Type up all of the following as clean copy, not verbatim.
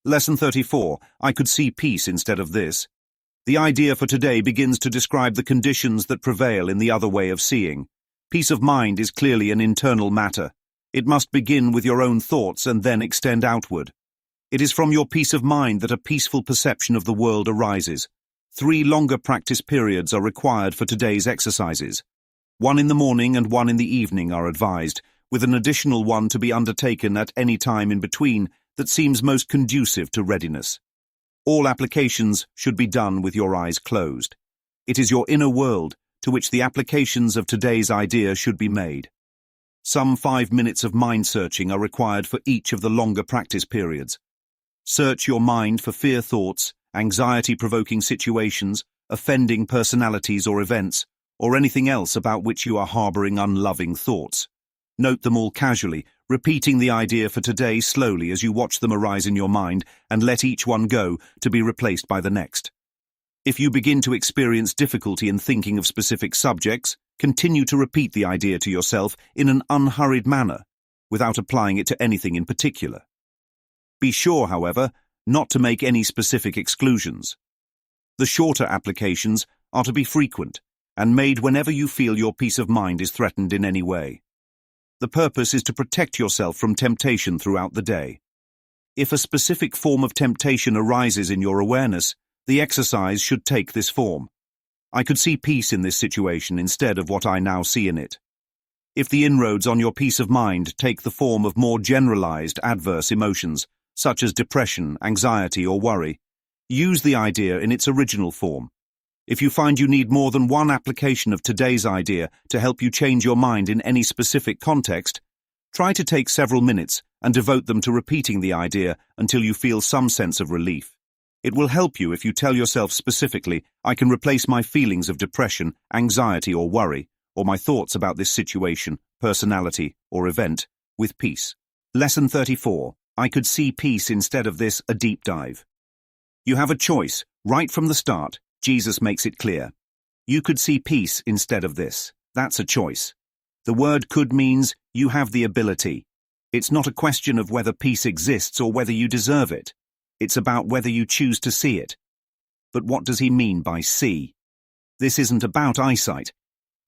Lesson 34. I could see peace instead of this. The idea for today begins to describe the conditions that prevail in the other way of seeing. Peace of mind is clearly an internal matter. It must begin with your own thoughts and then extend outward. It is from your peace of mind that a peaceful perception of the world arises. 3 longer practice periods are required for today's exercises. 1 in the morning and 1 in the evening are advised, with an additional one to be undertaken at any time in between that seems most conducive to readiness. All applications should be done with your eyes closed. It is your inner world to which the applications of today's idea should be made. Some 5 minutes of mind searching are required for each of the longer practice periods. Search your mind for fear thoughts, anxiety-provoking situations, offending personalities or events, or anything else about which you are harboring unloving thoughts. Note them all casually, repeating the idea for today slowly as you watch them arise in your mind, and let each one go to be replaced by the next. If you begin to experience difficulty in thinking of specific subjects, continue to repeat the idea to yourself in an unhurried manner, without applying it to anything in particular. Be sure, however, not to make any specific exclusions. The shorter applications are to be frequent and made whenever you feel your peace of mind is threatened in any way. The purpose is to protect yourself from temptation throughout the day. If a specific form of temptation arises in your awareness, the exercise should take this form. I could see peace in this situation instead of what I now see in it. If the inroads on your peace of mind take the form of more generalized adverse emotions, such as depression, anxiety, or worry, use the idea in its original form. If you find you need more than one application of today's idea to help you change your mind in any specific context, try to take several minutes and devote them to repeating the idea until you feel some sense of relief. It will help you if you tell yourself specifically, I can replace my feelings of depression, anxiety, or worry, or my thoughts about this situation, personality, or event, with peace. Lesson 34. I could see peace instead of this, a deep dive. You have a choice. Right from the start, Jesus makes it clear. You could see peace instead of this. That's a choice. The word could means you have the ability. It's not a question of whether peace exists or whether you deserve it. It's about whether you choose to see it. But what does he mean by see? This isn't about eyesight.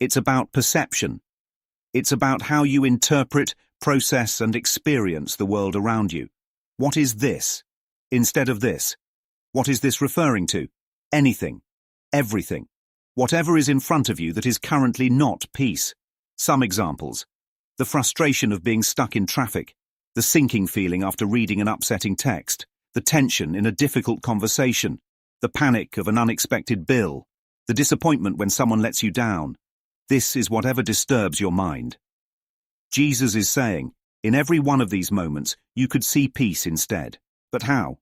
It's about perception. It's about how you interpret, process, and experience the world around you. What is this? Instead of this. What is this referring to? Anything. Everything. Whatever is in front of you that is currently not peace. Some examples. The frustration of being stuck in traffic. The sinking feeling after reading an upsetting text. The tension in a difficult conversation. The panic of an unexpected bill. The disappointment when someone lets you down. This is whatever disturbs your mind. Jesus is saying, in every one of these moments, you could see peace instead. But how?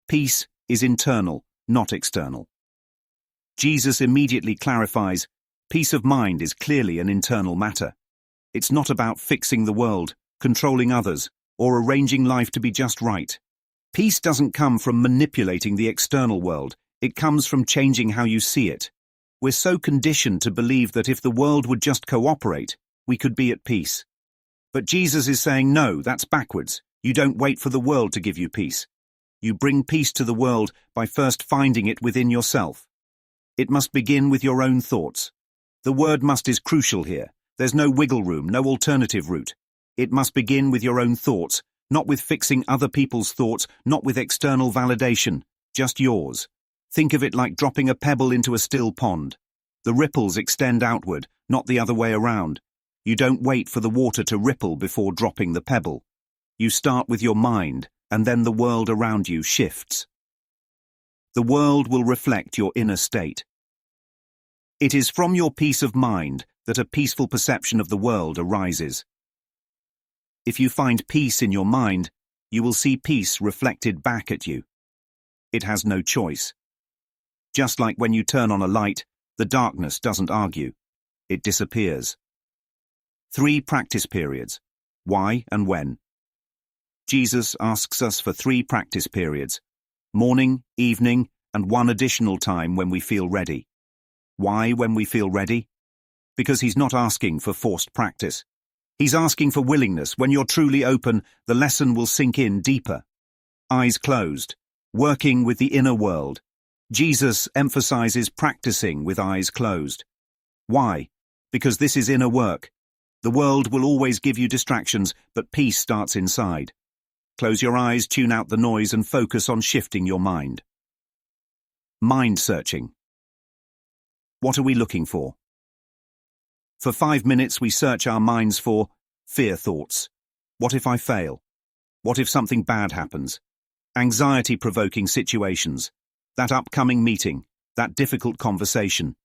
Peace is internal, not external. Jesus immediately clarifies, peace of mind is clearly an internal matter. It's not about fixing the world, controlling others, or arranging life to be just right. Peace doesn't come from manipulating the external world, it comes from changing how you see it. We're so conditioned to believe that if the world would just cooperate, we could be at peace. But Jesus is saying, no, that's backwards. You don't wait for the world to give you peace. You bring peace to the world by first finding it within yourself. It must begin with your own thoughts. The word must is crucial here. There's no wiggle room, no alternative route. It must begin with your own thoughts, not with fixing other people's thoughts, not with external validation, just yours. Think of it like dropping a pebble into a still pond. The ripples extend outward, not the other way around. You don't wait for the water to ripple before dropping the pebble. You start with your mind, and then the world around you shifts. The world will reflect your inner state. It is from your peace of mind that a peaceful perception of the world arises. If you find peace in your mind, you will see peace reflected back at you. It has no choice. Just like when you turn on a light, the darkness doesn't argue. It disappears. 3 practice periods. Why and when? Jesus asks us for 3 practice periods. Morning, evening, and 1 additional time when we feel ready. Why when we feel ready? Because he's not asking for forced practice. He's asking for willingness. When you're truly open, the lesson will sink in deeper. Eyes closed, Working with the inner world. Jesus emphasizes practicing with eyes closed. Why? Because this is inner work. The world will always give you distractions, but peace starts inside. Close your eyes, tune out the noise, and focus on shifting your mind. Mind searching. What are we looking for? For 5 minutes, we search our minds for fear thoughts. What if I fail? What if something bad happens? Anxiety-provoking situations. That upcoming meeting. That difficult conversation.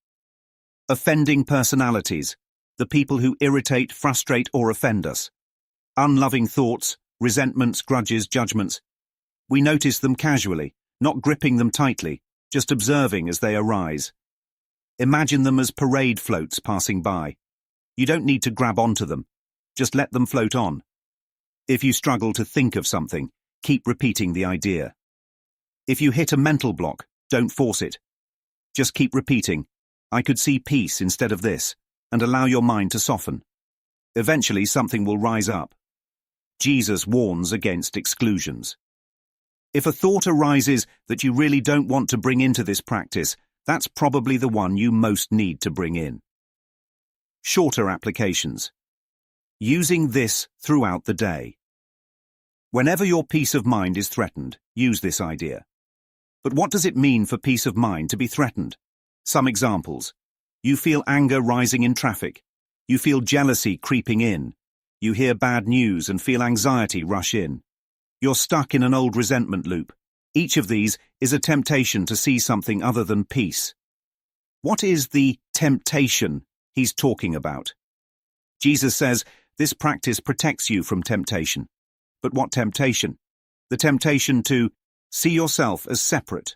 Offending personalities. The people who irritate, frustrate, or offend us. Unloving thoughts, resentments, grudges, judgments. We notice them casually, not gripping them tightly, just observing as they arise. Imagine them as parade floats passing by. You don't need to grab onto them. Just let them float on. If you struggle to think of something, keep repeating the idea. If you hit a mental block, don't force it. Just keep repeating, I could see peace instead of this, and allow your mind to soften. Eventually something will rise up. Jesus warns against exclusions. If a thought arises that you really don't want to bring into this practice, that's probably the one you most need to bring in. Shorter applications. Using this throughout the day. Whenever your peace of mind is threatened, use this idea. But what does it mean for peace of mind to be threatened? Some examples. You feel anger rising in traffic. You feel jealousy creeping in. You hear bad news and feel anxiety rush in. You're stuck in an old resentment loop. Each of these is a temptation to see something other than peace. What is the temptation he's talking about? Jesus says this practice protects you from temptation. But what temptation? The temptation to see yourself as separate.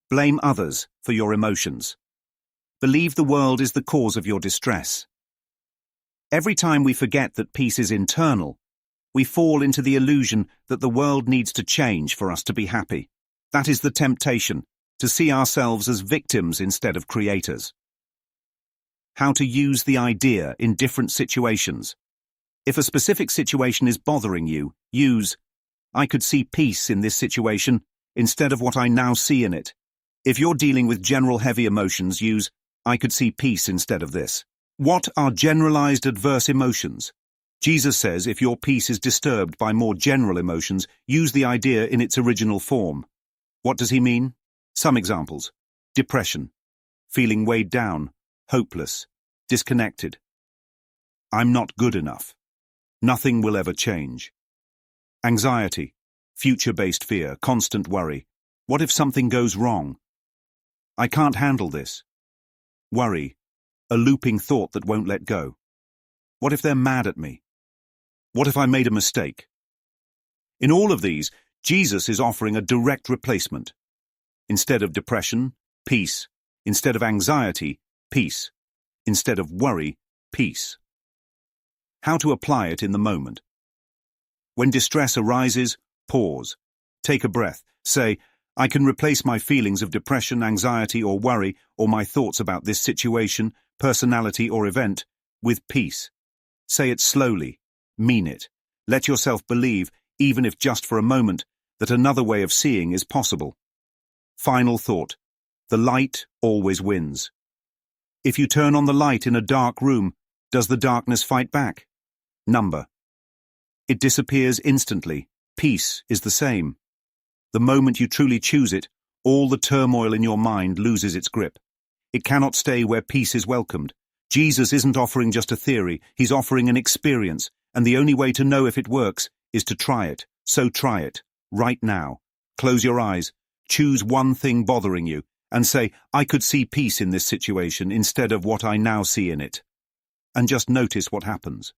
Blame others for your emotions. Believe the world is the cause of your distress. Every time we forget that peace is internal, we fall into the illusion that the world needs to change for us to be happy. That is the temptation, to see ourselves as victims instead of creators. How to use the idea in different situations. If a specific situation is bothering you, use, I could see peace in this situation instead of what I now see in it. If you're dealing with general heavy emotions, use, I could see peace instead of this. What are generalized adverse emotions? Jesus says if your peace is disturbed by more general emotions, use the idea in its original form. What does he mean? Some examples. Depression. Feeling weighed down, hopeless, disconnected. I'm not good enough. Nothing will ever change. Anxiety. Future-based fear, constant worry. What if something goes wrong? I can't handle this. Worry. A looping thought that won't let go. What if they're mad at me? What if I made a mistake? In all of these, Jesus is offering a direct replacement. Instead of depression, peace. Instead of anxiety, peace. Instead of worry, peace. How to apply it in the moment. When distress arises, pause. Take a breath. Say, I can replace my feelings of depression, anxiety, or worry, or my thoughts about this situation, personality, or event, with peace. Say it slowly. Mean it. Let yourself believe, even if just for a moment, that another way of seeing is possible. Final thought. The light always wins. If you turn on the light in a dark room, does the darkness fight back? Number. It disappears instantly. Peace is the same. The moment you truly choose it, all the turmoil in your mind loses its grip. It cannot stay where peace is welcomed. Jesus isn't offering just a theory, he's offering an experience, and the only way to know if it works is to try it. So try it, right now. Close your eyes, choose one thing bothering you, and say, I could see peace in this situation instead of what I now see in it. And just notice what happens.